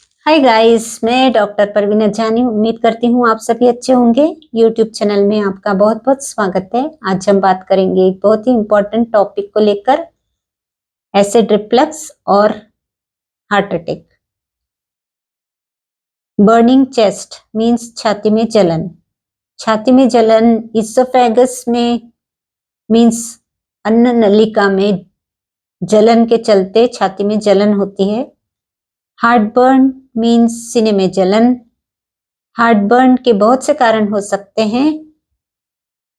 Hi guys, मैं doctor Parveen जानी उम्मीद करती हूँ आप सभी अच्छे होंगे। यूट्यूब चैनल में आपका बहुत बहुत स्वागत है। आज हम बात करेंगे एक बहुत ही इम्पोर्टेंट टॉपिक को लेकर, एसिड रिफ्लक्स और heart attack. Burning chest means छाती में जलन। छाती में जलन इसोफेगस में मीन्स अन्न नलिका में जलन के चलते छाती में जलन होती है। हार्ट बर्न मीन्स सीने में जलन। हार्ट बर्न के बहुत से कारण हो सकते हैं।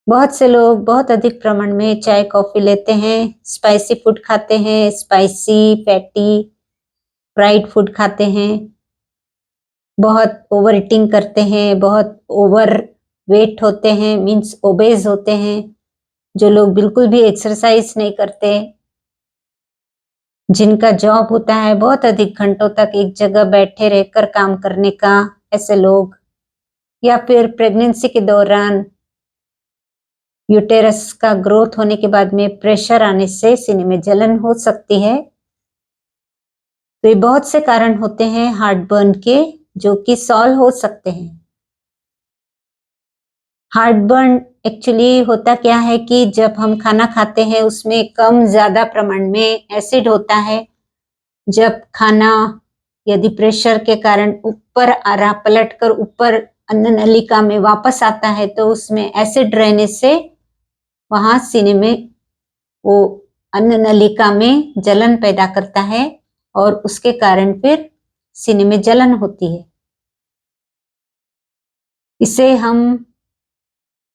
बहुत से लोग बहुत अधिक प्रमाण में चाय कॉफी लेते हैं, स्पाइसी फूड खाते हैं, स्पाइसी फैटी फ्राइड फूड खाते हैं, बहुत ओवर ईटिंग करते हैं, बहुत ओवर वेट होते हैं मीन्स ओबेज होते हैं, जो लोग बिल्कुल भी एक्सरसाइज नहीं करते, जिनका जॉब होता है बहुत अधिक घंटों तक एक जगह बैठे रहकर काम करने का, ऐसे लोग, या फिर प्रेगनेंसी के दौरान यूटेरस का ग्रोथ होने के बाद में प्रेशर आने से सीने में जलन हो सकती है। तो ये बहुत से कारण होते हैं हार्ट बर्न के, जो कि सॉल्व हो सकते हैं। हार्ट बर्न एक्चुअली होता क्या है कि जब हम खाना खाते हैं उसमें कम ज्यादा प्रमाण में एसिड होता है। जब खाना यदि प्रेशर के कारण ऊपर आ रहा, पलट कर ऊपर अन्न नलिका में वापस आता है, तो उसमें एसिड रहने से वहां सीने में वो अन्न नलिका में जलन पैदा करता है और उसके कारण फिर सीने में जलन होती है। इसे हम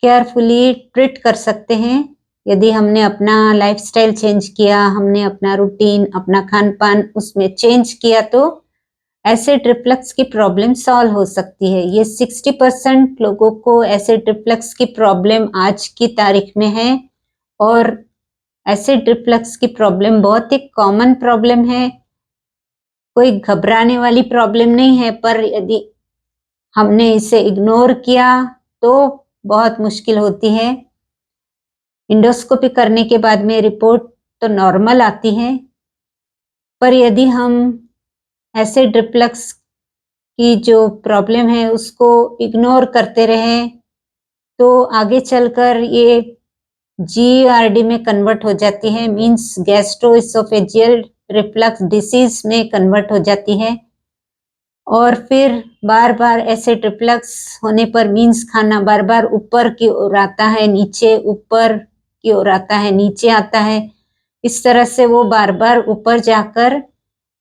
केयरफुली ट्रीट कर सकते हैं। यदि हमने अपना लाइफस्टाइल चेंज किया, हमने अपना रूटीन, अपना खान पान उसमें चेंज किया, तो एसिड रिफ्लक्स की प्रॉब्लम सॉल्व हो सकती है। ये 60% लोगों को एसिड रिफ्लक्स की प्रॉब्लम आज की तारीख में है और एसिड रिफ्लक्स की प्रॉब्लम बहुत ही कॉमन प्रॉब्लम है। कोई घबराने वाली प्रॉब्लम नहीं है, पर यदि हमने इसे इग्नोर किया तो बहुत मुश्किल होती है। इंडोस्कोपी करने के बाद में रिपोर्ट तो नॉर्मल आती है, पर यदि हम एसिड रिफ्लक्स की जो प्रॉब्लम है उसको इग्नोर करते रहे तो आगे चलकर ये GERD में कन्वर्ट हो जाती है, मीन्स गैस्ट्रोइसोफेजियल रिफ्लक्स डिसीज में कन्वर्ट हो जाती है। और फिर बार बार एसिड रिफ्लक्स होने पर मीन्स खाना बार बार ऊपर की ओर आता है, नीचे, ऊपर की ओर आता है, नीचे आता है। इस तरह से वो बार बार ऊपर जाकर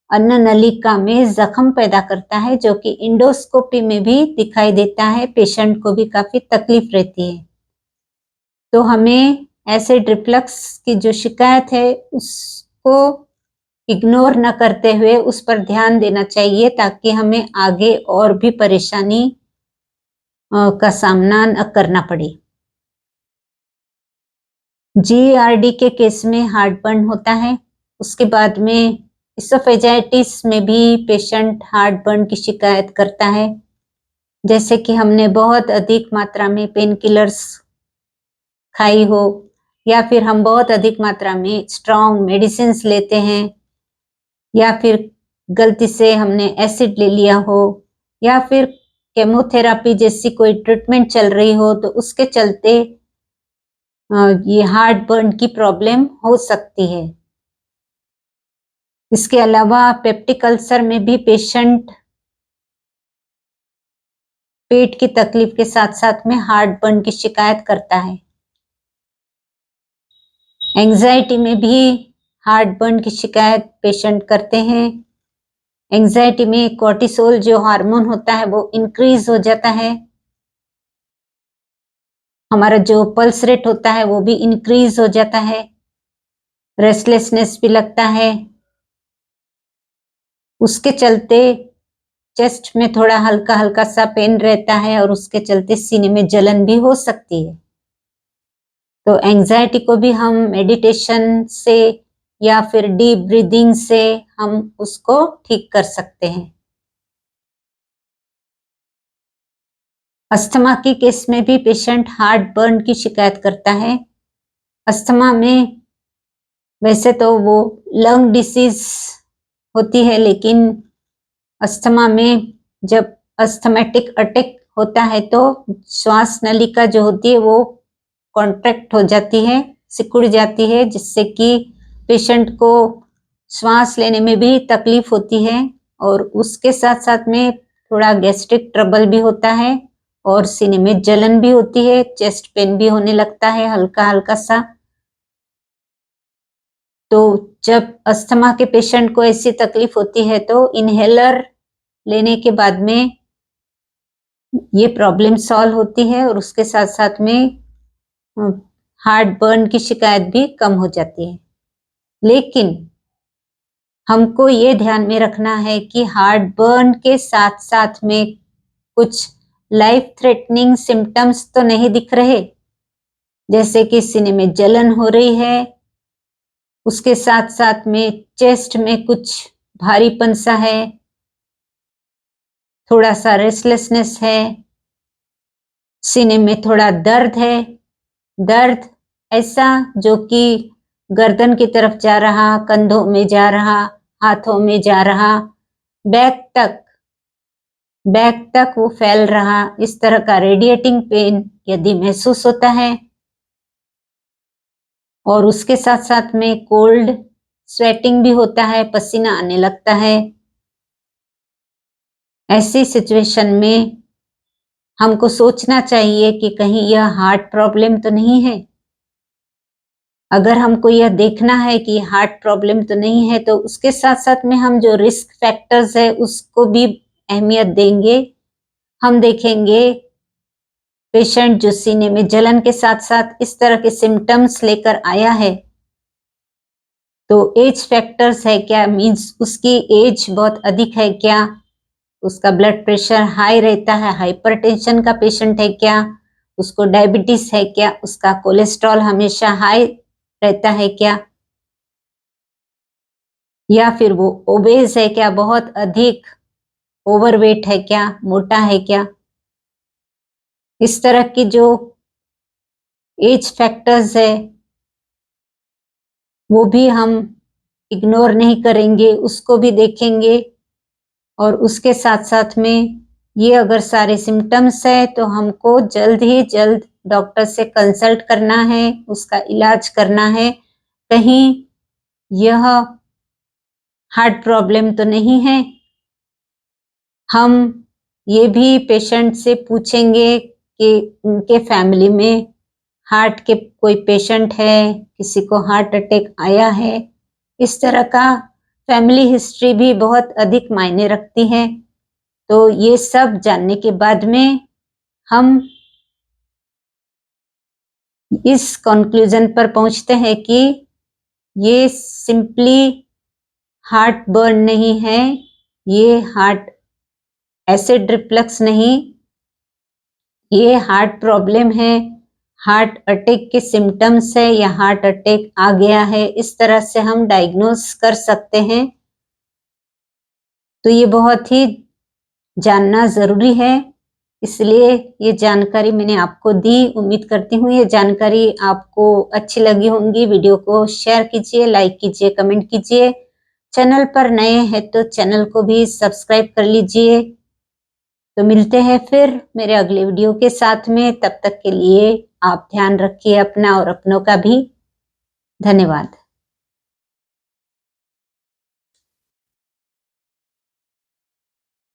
अन्न नलिका में जख्म पैदा करता है, जो कि इंडोस्कोपी में भी दिखाई देता है। पेशेंट को भी काफी तकलीफ रहती है। तो हमें एसिड रिफ्लक्स की जो शिकायत है उसको इग्नोर न करते हुए उस पर ध्यान देना चाहिए, ताकि हमें आगे और भी परेशानी का सामना न करना पड़े। GERD के केस में हार्ट बर्न होता है। उसके बाद में इसोफेजाइटिस में भी पेशेंट हार्ट बर्न की शिकायत करता है, जैसे कि हमने बहुत अधिक मात्रा में पेन किलर्स खाई हो, या फिर हम बहुत अधिक मात्रा में स्ट्रॉन्ग मेडिसिन लेते हैं, या फिर गलती से हमने एसिड ले लिया हो, या फिर केमोथेरापी जैसी कोई ट्रीटमेंट चल रही हो, तो उसके चलते ये हार्ट बर्न की प्रॉब्लम हो सकती है। इसके अलावा पेप्टिक अल्सर में भी पेशेंट पेट की तकलीफ के साथ साथ में हार्ट बर्न की शिकायत करता है। एंजाइटी में भी हार्ट बर्न की शिकायत पेशेंट करते हैं। एंजाइटी में कोर्टिसोल जो हार्मोन होता है वो इंक्रीज हो जाता है। हमारा जो पल्स रेट होता है वो भी इंक्रीज हो जाता है। रेस्टलेसनेस भी लगता है। उसके चलते चेस्ट में थोड़ा हल्का हल्का सा पेन रहता है और उसके चलते सीने में जलन भी हो सकती है। तो एंजाइटी को भी हम मेडिटेशन से या फिर डीप ब्रीदिंग से हम उसको ठीक कर सकते हैं। अस्थमा के केस में भी पेशेंट हार्ट बर्न की शिकायत करता है। अस्थमा में वैसे तो वो लंग डिसीज होती है, लेकिन अस्थमा में जब अस्थमेटिक अटैक होता है तो श्वास नलिका जो होती है वो कॉन्ट्रैक्ट हो जाती है, सिकुड़ जाती है, जिससे कि पेशेंट को श्वास लेने में भी तकलीफ होती है और उसके साथ साथ में थोड़ा गैस्ट्रिक ट्रबल भी होता है और सीने में जलन भी होती है, चेस्ट पेन भी होने लगता है हल्का हल्का सा। तो जब अस्थमा के पेशेंट को ऐसी तकलीफ होती है तो इनहेलर लेने के बाद में ये प्रॉब्लम सॉल्व होती है और उसके साथ साथ में हार्ट बर्न की शिकायत भी कम हो जाती है। लेकिन हमको ये ध्यान में रखना है कि हार्ट बर्न के साथ साथ में कुछ लाइफ थ्रेटनिंग सिम्टम्स तो नहीं दिख रहे, जैसे कि सीने में जलन हो रही है, उसके साथ साथ में चेस्ट में कुछ भारीपन सा है, थोड़ा सा रेस्टलेसनेस है, सीने में थोड़ा दर्द है, दर्द ऐसा जो कि गर्दन की तरफ जा रहा, कंधों में जा रहा, हाथों में जा रहा, बैक तक वो फैल रहा, इस तरह का रेडिएटिंग पेन यदि महसूस होता है और उसके साथ साथ में कोल्ड स्वेटिंग भी होता है, पसीना आने लगता है, ऐसी सिचुएशन में हमको सोचना चाहिए कि कहीं यह हार्ट प्रॉब्लम तो नहीं है। अगर हमको यह देखना है कि हार्ट प्रॉब्लम तो नहीं है तो उसके साथ साथ में हम जो रिस्क फैक्टर्स है उसको भी अहमियत देंगे। हम देखेंगे पेशेंट जो सीने में जलन के साथ साथ इस तरह के सिम्टम्स लेकर आया है तो एज फैक्टर्स है क्या, मीन्स उसकी एज बहुत अधिक है क्या, उसका ब्लड प्रेशर हाई रहता है, हाइपरटेंशन का पेशेंट है क्या, उसको डायबिटीज है क्या, उसका कोलेस्ट्रॉल हमेशा हाई रहता है क्या, या फिर वो ओबेस है क्या, बहुत अधिक ओवरवेट है क्या, मोटा है क्या। इस तरह की जो एज फैक्टर्स है वो भी हम इग्नोर नहीं करेंगे, उसको भी देखेंगे और उसके साथ साथ में ये अगर सारे सिम्टम्स है तो हमको जल्द ही जल्द डॉक्टर से कंसल्ट करना है, उसका इलाज करना है। कहीं यह हार्ट प्रॉब्लम तो नहीं है। हम ये भी पेशेंट से पूछेंगे कि उनके फैमिली में हार्ट के कोई पेशेंट है, किसी को हार्ट अटैक आया है, इस तरह का फैमिली हिस्ट्री भी बहुत अधिक मायने रखती है। तो ये सब जानने के बाद में हम इस कंक्लूजन पर पहुंचते हैं कि ये सिंपली हार्ट बर्न नहीं है, ये हार्ट एसिड रिफ्लक्स नहीं, ये हार्ट प्रॉब्लम है, हार्ट अटैक के सिम्टम्स है या हार्ट अटैक आ गया है, इस तरह से हम डायग्नोस कर सकते हैं। तो ये बहुत ही जानना जरूरी है, इसलिए ये जानकारी मैंने आपको दी। उम्मीद करती हूँ ये जानकारी आपको अच्छी लगी होंगी। वीडियो को शेयर कीजिए, लाइक कीजिए, कमेंट कीजिए। चैनल पर नए हैं तो चैनल को भी सब्सक्राइब कर लीजिए। तो मिलते हैं फिर मेरे अगले वीडियो के साथ में, तब तक के लिए आप ध्यान रखिए अपना और अपनों का भी। धन्यवाद।